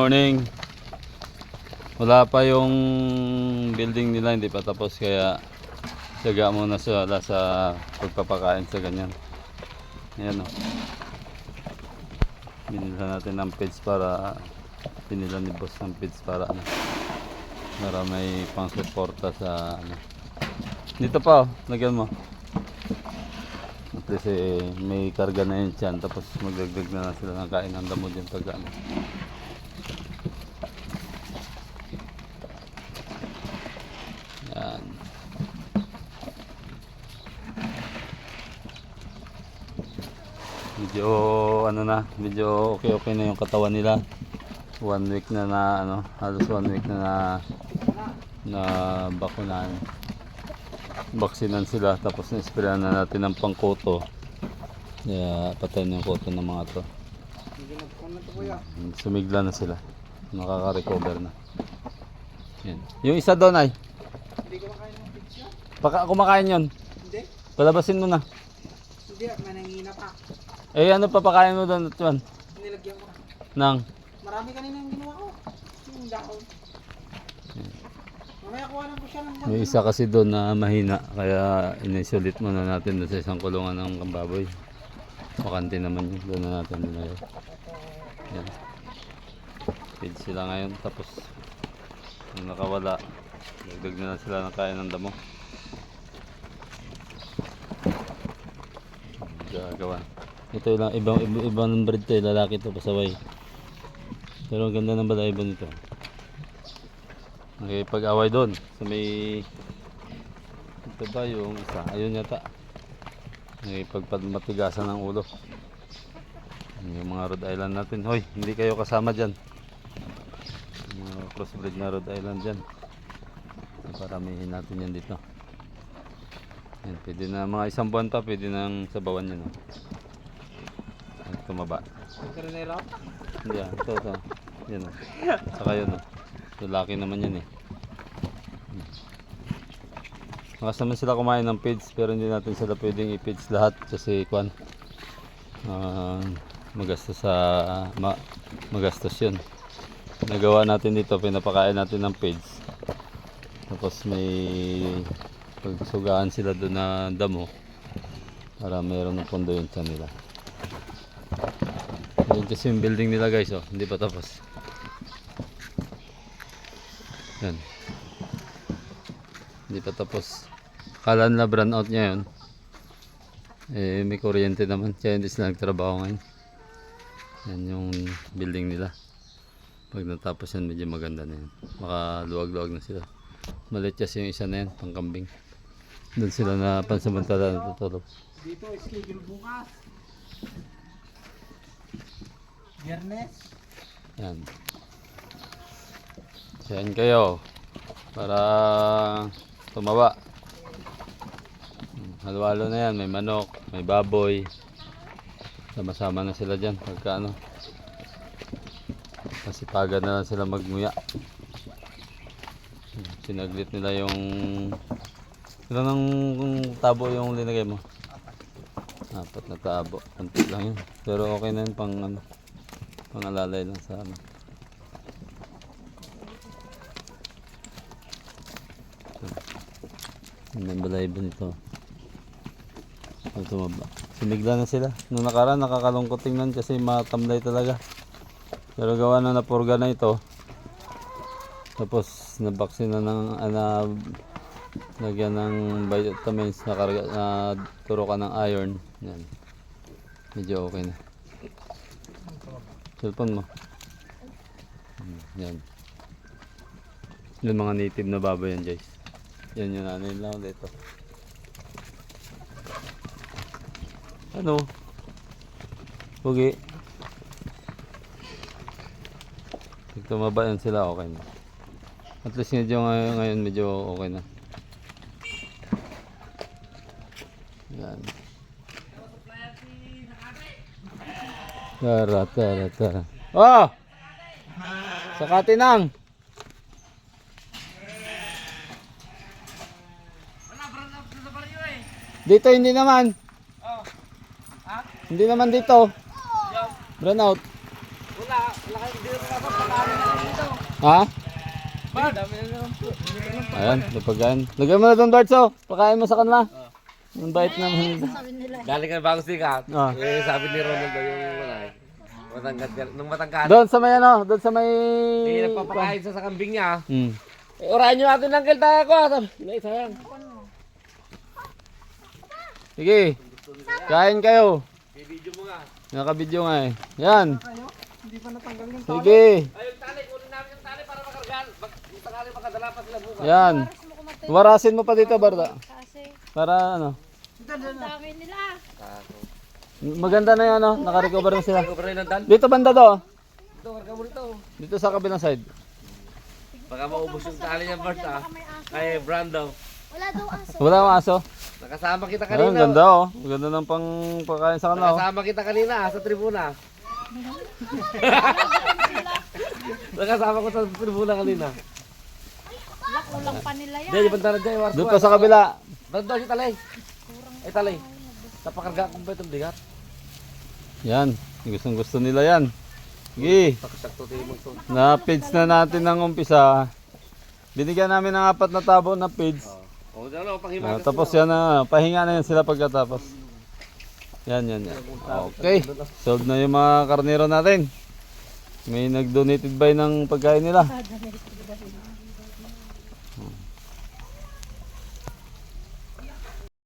Morning. Wala pa yung building nila, hindi pa tapos kaya tiyaga muna sila sa pagpapakain sa ganyan. Ayan o. Binila natin ng feeds para binila ni boss ng feeds para may pang suporta sa Dito pa lagyan mo. At least may karga na yun dyan, tapos magdagdag na sila ng kain ng damo dyan pag Yan. Medyo okay na yung katawan nila. 1 week na halos 1 week na bakunan. Baksinan sila, tapos na-sprayan na natin ng pangkoto. Kaya patay na yung koto ng mga to. Sumigla na sila. Nakaka-recover na. Yan. Yung isa doon ay Hindi ko makain ng pizza. baka kumakain yun. Hindi. Palabasin mo na. Hindi, manangina pa. Ano papakain mo doon? Nilagyan ko. Nang Marami kanina yung ginawa ko. Yung dahon. Mamaya kuha na po siya ng may isa kasi doon na mahina, kaya inisolate muna natin doon sa isang kulungan ng kambaboy. Makante naman yun. Doon na natin nilagay. Yan. Feed sila ngayon, tapos nung nakawala, dagdag na sila ng kain ng damo. Gagawa. Ito lang, ibang breed to, lalaki to, pasaway. Pero ang ganda ng balahibo nito. Okay, pag-away doon sa may ito ba yung isa? Ayun yata. Okay, pagmatigasan ng ulo. Yung mga Rhode Island natin. Hoy, hindi kayo kasama dyan. Mga crossbreed na Rhode Island dyan. Paramihin natin yan dito. Yan, pwede na mga isang buwan pa, pwede nang sabawan yan. At tumaba. Karinero? Hindi ito. Yan o. Saka yun o. Lalaki naman yan eh. Makas naman sila kumain ng feeds, pero hindi natin sila pwedeng i-feeds lahat kasi magastos yun. Nagawa natin dito, pinapakain natin ng feeds. Tapos may pagsugaan sila doon na damo para mayroon ng pondo yun sa nila. Yan kasi yung building nila guys, hindi pa tapos. Yan. Hindi pa tapos. Akala nila brand out niya yun. May kuryente naman. Kaya hindi sila nagtrabaho ngayon. Yan yung building nila. Pag natapos yan, medyo maganda na yan. Makaluwag-luwag na sila. Maliit kasi yung isa na yan, pangkambing. Doon sila na pansamantala natutulog. Dito, schedule bukas. Biyernes. Yan. Yan kayo para tumaba. Halo-halo na yan, may manok, may baboy. Sama-sama na sila dyan pagka masipagan na lang sila magmuya. Sinaglit nila yung ilan ng tabo yung linagay mo? 4 na tabo, konti lang yun, pero okay na yun pangalalay lang sa Ang balahibo nito. Tumaba. Sinigla na sila. Nung nakaraan nakakalungkot tingnan kasi matamlay talaga. Pero gawa na napurga na ito. Tapos nabaksin na lagyan ng vitamins na turukan ng iron. Yan. Medyo okay na. Cellphone mo. Yan. Yung mga native na baboy yan guys. Yan yung nanay lang dito. Pugi. Pag tumaba yan sila, okay na. At least ngayon medyo okay na. Yan. Tara. Oh! Sakati nang! Dito hindi naman. Hindi naman dito. Brown out. Wala kayong dito na Ha? Bard, dami na naman po. Ayan, may pagkain. Lagyan mo na doon, Bart, so. Pakain mo sa kanila. Ang bait naman nila. Galing ka bagong sikat. Ah. Eh, sabi ni Ronaldo yung wala eh. Nung matangkad. Doon sa may ano, doon sa may... Eh, nagpapakain sa kambing niya. Hmm. Eh, orahin nyo natin ng kilta ko. Sabi, "Nay, sayang." Sige. Kain kayo. Bibidyo mo nga. Nakabidyo nga eh. Yan. Hindi pa natanggal yung Sige. Ay, yung tali. Kunin namin yung tali para makargal. Yung sakali makadala pa sila bukas. Yan. Warasin mo pa dito, Barda. Kasi Para ano. ang dami nila. Maganda na yan, ano. Nakarecover na sila. Ikaw pa rin ang dal. Dito banda to. Ito, karga mo rito. Dito sa kabilang side. Baka maubos yung tali niya, Bart, ah. Ay, Brando. Wala daw aso. Wala akong aso. Nakasama kita Ayun, kanina. ganda oh. Ganda ng pang pagkain sa kanila oh. Nakasama kita kanina sa tribuna. Nakasama ko sa tribuna kanina. Wala, kulang pa nila yan. Diyan, yung bantara dyan, yung Doon pa sa kabila. Brando, si talay. Ay, talay. Napakarga kong ba itong bigat? Yan. Gustong gusto nila yan. Sige. Sakto tayo mo ito. Na-page na natin ng umpisa. Binigyan namin ng 4 na tabo na page. O, dyan o, panghimagas. Tapos yan na. Pahinga na yan sila pagkatapos. Yan. Okay. Solved na yung mga karnero natin. May nag-donated by ng pagkain nila.